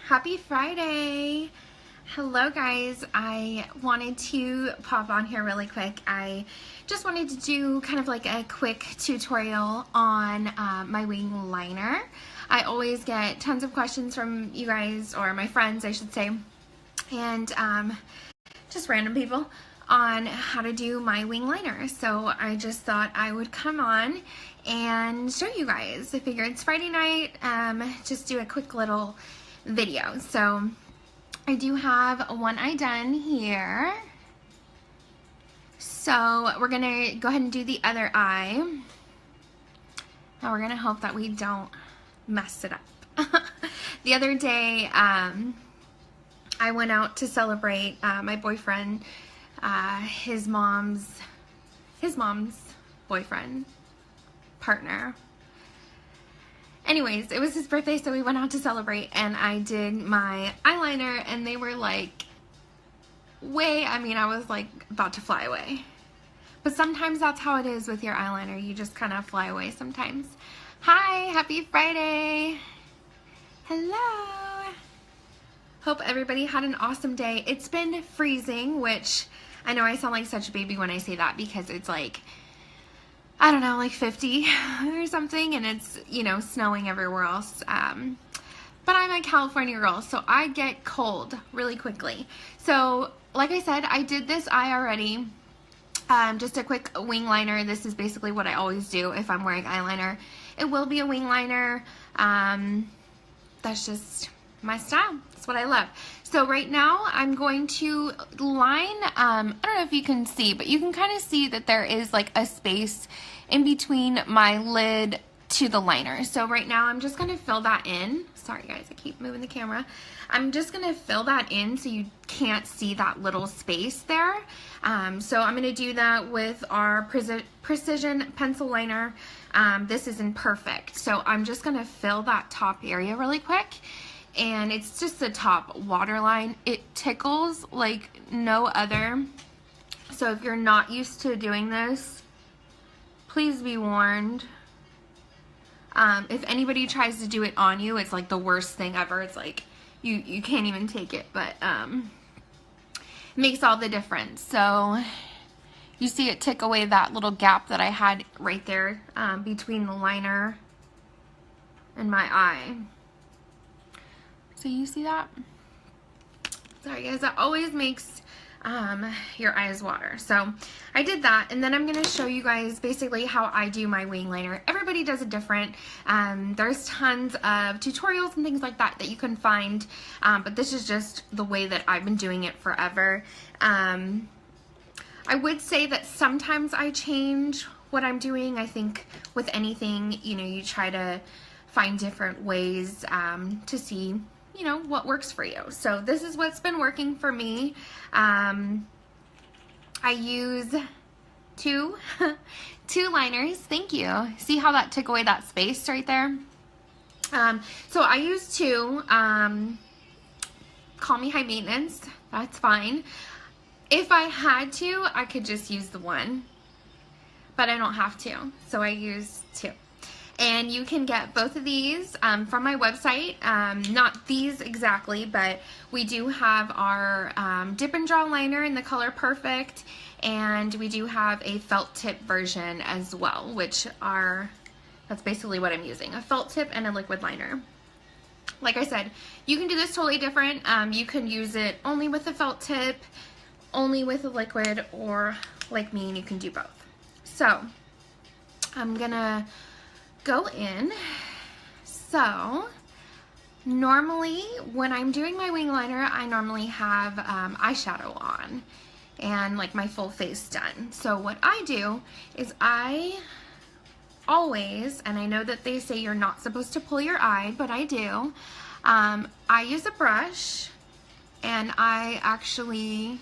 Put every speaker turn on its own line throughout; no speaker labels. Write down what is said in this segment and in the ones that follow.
Happy Friday. Hello guys, I wanted to pop on here really quick. I just wanted to do kind of like a quick tutorial on my wing liner. I always get tons of questions from you guys, or my friends I should say, and just random people on how to do my wing liner. So I just thought I would come on and show you guys. I figured it's Friday night, just do a quick little video. So I do have one eye done here. So we're gonna go ahead and do the other eye. Now we're gonna hope that we don't mess it up. The other day, I went out to celebrate my boyfriend, his mom's boyfriend, partner. Anyways, it was his birthday, so we went out to celebrate, and I did my eyeliner, and they were like, I was like about to fly away. But sometimes that's how it is with your eyeliner. You just kind of fly away sometimes. Hi, happy Friday. Hello. Hope everybody had an awesome day. It's been freezing, which I know I sound like such a baby when I say that because it's like, I don't know, like 50 or something, and it's, you know, snowing everywhere else. But I'm a California girl, so I get cold really quickly. So, like I said, I did this eye already. Just a quick wing liner. This is basically what I always do if I'm wearing eyeliner. It will be a wing liner. That's just my style. That's what I love. So right now I'm going to line, I don't know if you can see, but you can kind of see that there is like a space in between my lid to the liner. So right now I'm just going to fill that in. Sorry guys, I keep moving the camera. I'm just going to fill that in so you can't see that little space there. So I'm going to do that with our Precision Pencil Liner. This is in Perfect. So I'm just going to fill that top area really quick. And it's just the top waterline. It tickles like no other. So if you're not used to doing this, please be warned. If anybody tries to do it on you, it's like the worst thing ever. It's like you can't even take it, but it makes all the difference. So you see it tick away that little gap that I had right there between the liner and my eye. So you see that? Sorry guys, that always makes your eyes water. So I did that, and then I'm going to show you guys basically how I do my wing liner. Everybody does it different. There's tons of tutorials and things like that you can find, but this is just the way that I've been doing it forever. I would say that sometimes I change what I'm doing. I think with anything, you know, you try to find different ways to see, you know, what works for you. So this is what's been working for me. I use two liners. Thank you. See how that took away that space right there? So I use two. Call me high maintenance. That's fine. If I had to, I could just use the one, but I don't have to. So I use two. And you can get both of these from my website. Not these exactly, but we do have our dip and draw liner in the color Perfect, and we do have a felt tip version as well, that's basically what I'm using, a felt tip and a liquid liner. Like I said, you can do this totally different. You can use it only with a felt tip, only with a liquid, or like me, and you can do both. So I'm gonna go in. So normally when I'm doing my wing liner, I normally have eyeshadow on and like my full face done. So what I do is I always, and I know that they say you're not supposed to pull your eye, but I do, I use a brush, and I actually,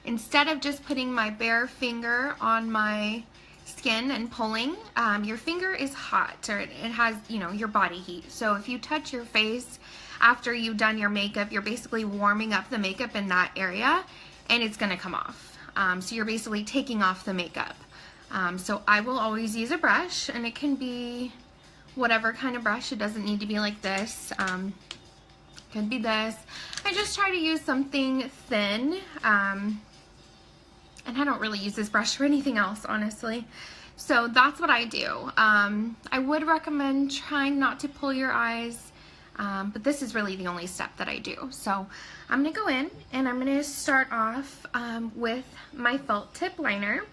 instead of just putting my bare finger on my skin and pulling, your finger is hot, or it has, you know, your body heat. So if you touch your face after you've done your makeup, you're basically warming up the makeup in that area, and it's gonna come off. So you're basically taking off the makeup. So I will always use a brush, and it can be whatever kind of brush. It doesn't need to be like this. Could be this. I just try to use something thin, and I don't really use this brush for anything else, honestly. So that's what I do. I would recommend trying not to pull your eyes, but this is really the only step that I do. So I'm going to go in and I'm going to start off with my felt tip liner.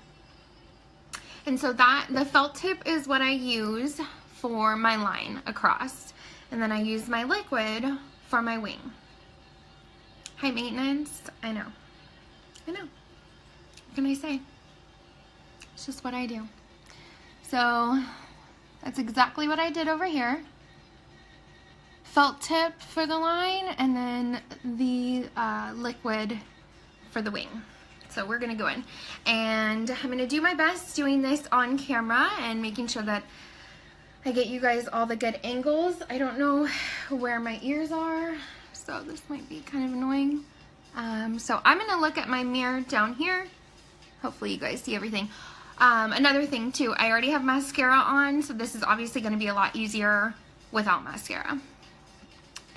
And so the felt tip is what I use for my line across. And then I use my liquid for my wing. High maintenance, I know. I know. What can I say? It's just what I do. So that's exactly what I did over here. Felt tip for the line and then the liquid for the wing. So we're gonna go in and I'm gonna do my best doing this on camera and making sure that I get you guys all the good angles. I don't know where my ears are, so this might be kind of annoying. So I'm gonna look at my mirror down here. Hopefully you guys see everything. Another thing too, I already have mascara on, so this is obviously gonna be a lot easier without mascara.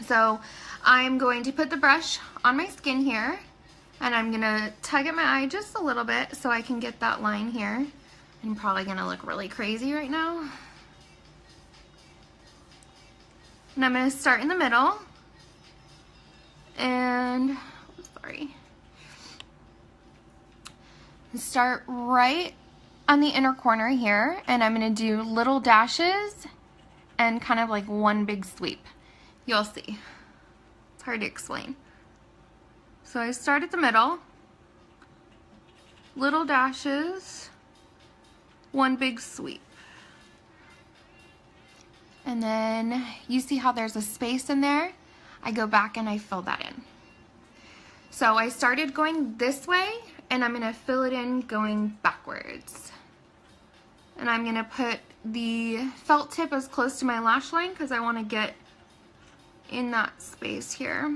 So I'm going to put the brush on my skin here, and I'm gonna tug at my eye just a little bit so I can get that line here. I'm probably gonna look really crazy right now. And I'm gonna start in the middle, and, sorry, start right on the inner corner here, and I'm going to do little dashes and kind of like one big sweep. You'll see. It's hard to explain. So I start at the middle, little dashes, one big sweep. And then you see how there's a space in there? I go back and I fill that in. So I started going this way, and I'm going to fill it in going backwards. And I'm going to put the felt tip as close to my lash line because I want to get in that space here.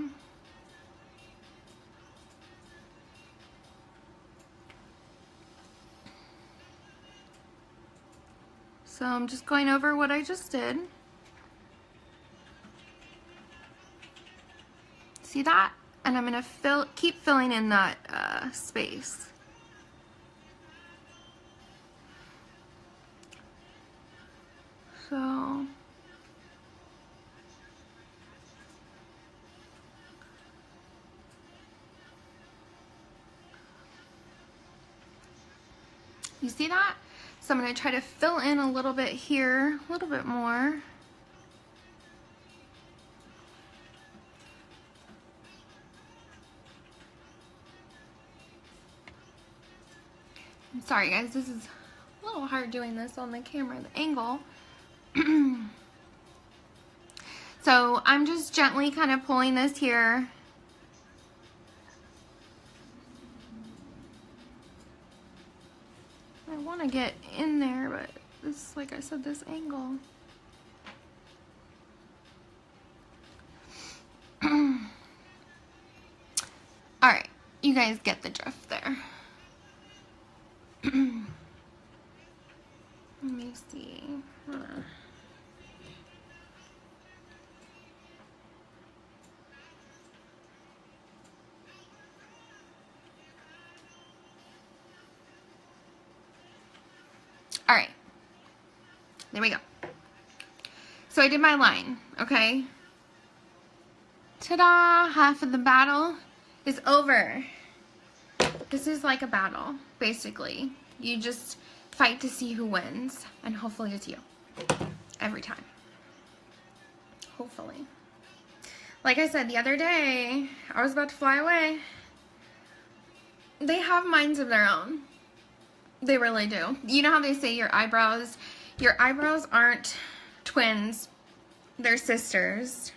So I'm just going over what I just did. See that? And I'm going to keep filling in that space. So you see that? So I'm going to try to fill in a little bit here, a little bit more. I'm sorry guys, this is a little hard doing this on the camera, the angle. So I'm just gently kind of pulling this here. I want to get in there, but this, like I said, this angle. Alright, you guys get the drift there. Let me see. All right, there we go. So I did my line, okay? Ta-da, half of the battle is over. This is like a battle, basically. You just fight to see who wins, and hopefully it's you. Every time. Hopefully. Like I said the other day, I was about to fly away. They have minds of their own. They really do. You know how they say your eyebrows aren't twins, they're sisters.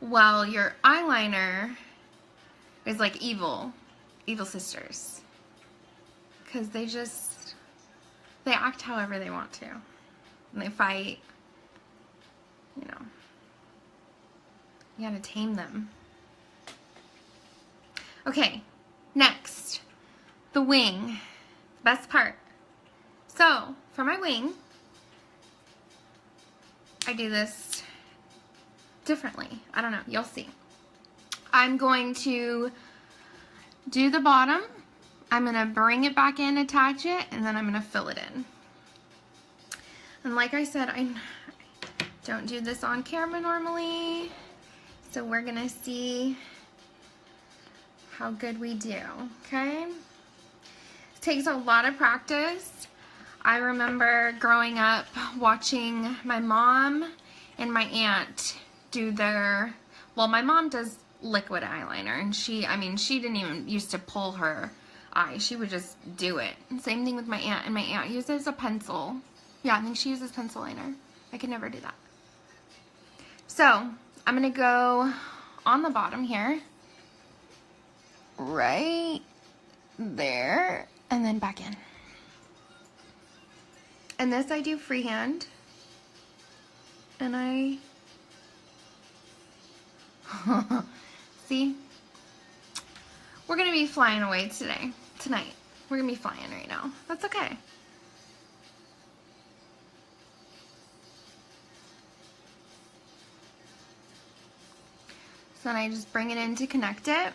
Well, your eyeliner is like evil sisters. Because they act however they want to. And they fight, you know. You gotta tame them. Okay, next, the wing. Best part. So, for my wing, I do this differently. I don't know, you'll see. I'm going to do the bottom. I'm going to bring it back in, attach it, and then I'm going to fill it in. And like I said, I don't do this on camera normally, so we're going to see how good we do, okay? It takes a lot of practice. I remember growing up watching my mom and my aunt do their, well, my mom does liquid eyeliner, and she didn't even used to pull her eye. She would just do it. Same thing with my aunt, and my aunt uses a pencil. Yeah, I think she uses pencil liner. I could never do that. So, I'm going to go on the bottom here, right there, and then back in. And this I do freehand, and I, see, we're going to be flying away tonight. We're going to be flying right now. That's okay. So then I just bring it in to connect it.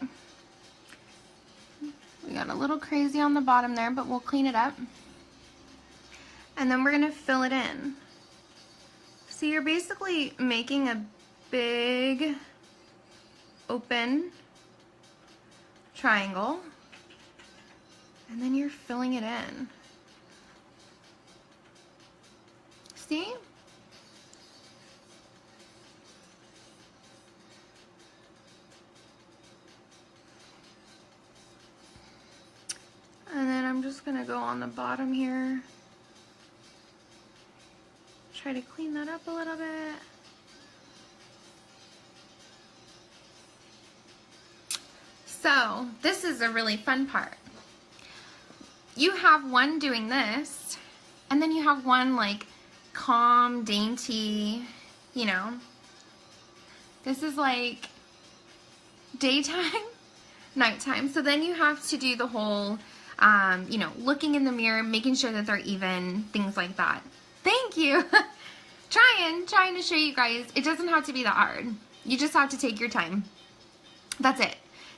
We got a little crazy on the bottom there, but we'll clean it up. And then we're going to fill it in. So you're basically making a big open triangle, and then you're filling it in. See? And then I'm just gonna go on the bottom here. Try to clean that up a little bit. So this is a really fun part. You have one doing this, and then you have one like calm, dainty, you know. This is like daytime, nighttime. So then you have to do the whole, you know, looking in the mirror, making sure that they're even, things like that. Thank you. trying to show you guys. It doesn't have to be that hard. You just have to take your time. That's it.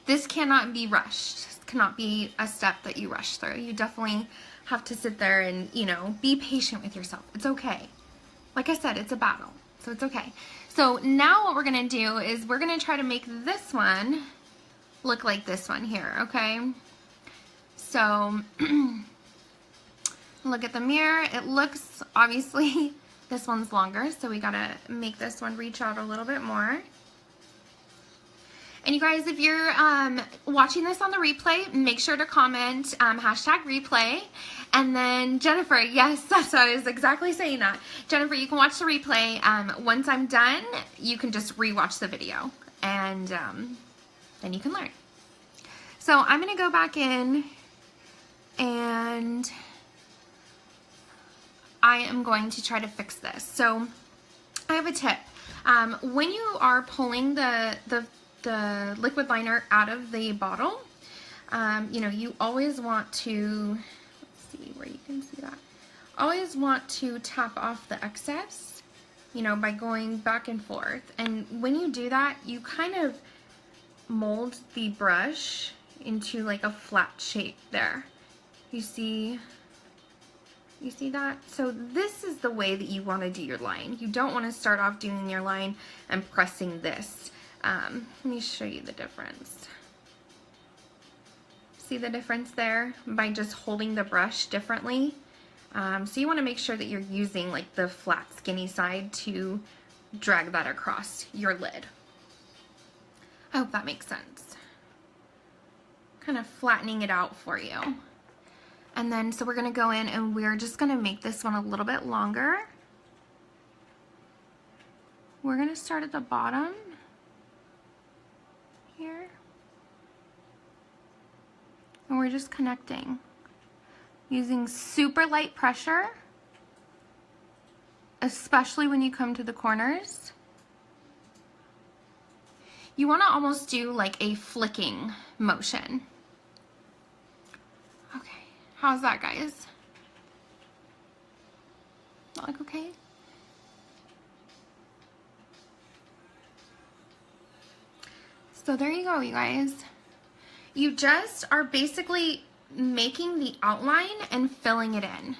This cannot be rushed. This cannot be a step that you rush through. You definitely have to sit there and, you know, be patient with yourself. It's okay. Like I said, it's a battle, so it's okay. So now what we're going to do is we're going to try to make this one look like this one here, okay? So look at the mirror. It looks, obviously, this one's longer, so we got to make this one reach out a little bit more. And you guys, if you're watching this on the replay, make sure to comment hashtag replay. And then Jennifer, yes, that's what I was exactly saying that. Jennifer, you can watch the replay. Once I'm done, you can just rewatch the video, and then you can learn. So I'm going to go back in, and I am going to try to fix this. So I have a tip. When you are pulling the liquid liner out of the bottle, you know, you always want to, let's see where you can see that, always want to tap off the excess, you know, by going back and forth. And when you do that, you kind of mold the brush into like a flat shape there. You see that? So this is the way that you want to do your line. You don't want to start off doing your line and pressing this. Let me show you the difference. See the difference there by just holding the brush differently? So you want to make sure that you're using like the flat skinny side to drag that across your lid. I hope that makes sense. Kind of flattening it out for you. And then, so we're going to go in and we're just going to make this one a little bit longer. We're going to start at the bottom here. And we're just connecting using super light pressure, especially when you come to the corners. You want to almost do like a flicking motion. Okay, how's that, guys? That look okay? So there you go, you guys. You just are basically making the outline and filling it in.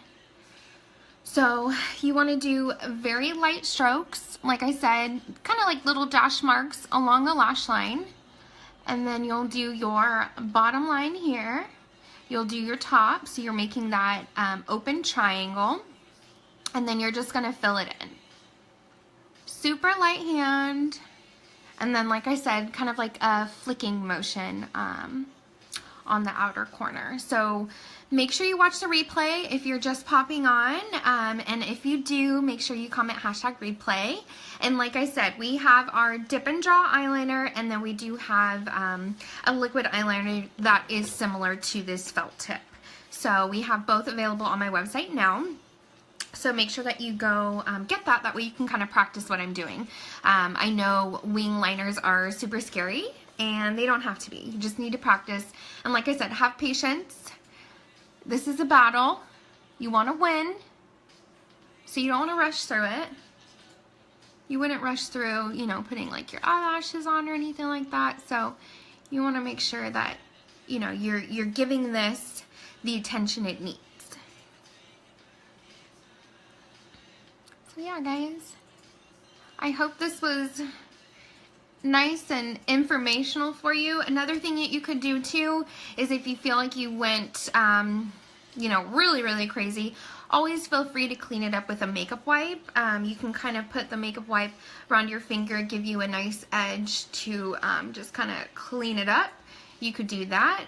So you want to do very light strokes, like I said, kind of like little dash marks along the lash line. And then you'll do your bottom line here. You'll do your top, so you're making that open triangle. And then you're just going to fill it in. Super light hand. And then, like I said, kind of like a flicking motion on the outer corner. So make sure you watch the replay if you're just popping on. And if you do, make sure you comment #replay. And like I said, we have our dip and draw eyeliner, and then we do have a liquid eyeliner that is similar to this felt tip. So we have both available on my website now. So make sure that you go get that. That way you can kind of practice what I'm doing. I know wing liners are super scary, and they don't have to be. You just need to practice. And like I said, have patience. This is a battle. You want to win, so you don't want to rush through it. You wouldn't rush through, you know, putting like your eyelashes on or anything like that. So you want to make sure that, you know, you're giving this the attention it needs. So yeah, guys, I hope this was nice and informational for you. Another thing that you could do too is if you feel like you went, you know, really crazy, always feel free to clean it up with a makeup wipe. You can kind of put the makeup wipe around your finger, give you a nice edge to just kind of clean it up. You could do that.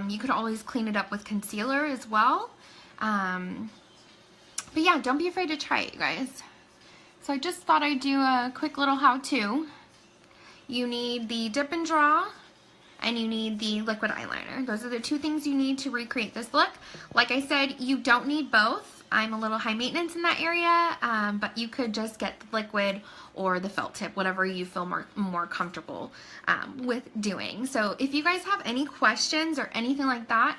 You could always clean it up with concealer as well. But yeah, don't be afraid to try it, you guys. So I just thought I'd do a quick little how-to. You need the dip and draw, and you need the liquid eyeliner. Those are the two things you need to recreate this look. Like I said, you don't need both. I'm a little high maintenance in that area, but you could just get the liquid or the felt tip, whatever you feel more comfortable with doing. So if you guys have any questions or anything like that,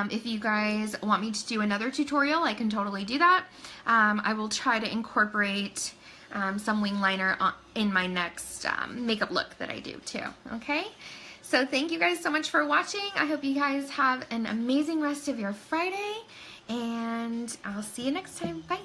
if you guys want me to do another tutorial, I can totally do that. I will try to incorporate some wing liner in my next makeup look that I do too, okay? So thank you guys so much for watching. I hope you guys have an amazing rest of your Friday, and I'll see you next time. Bye.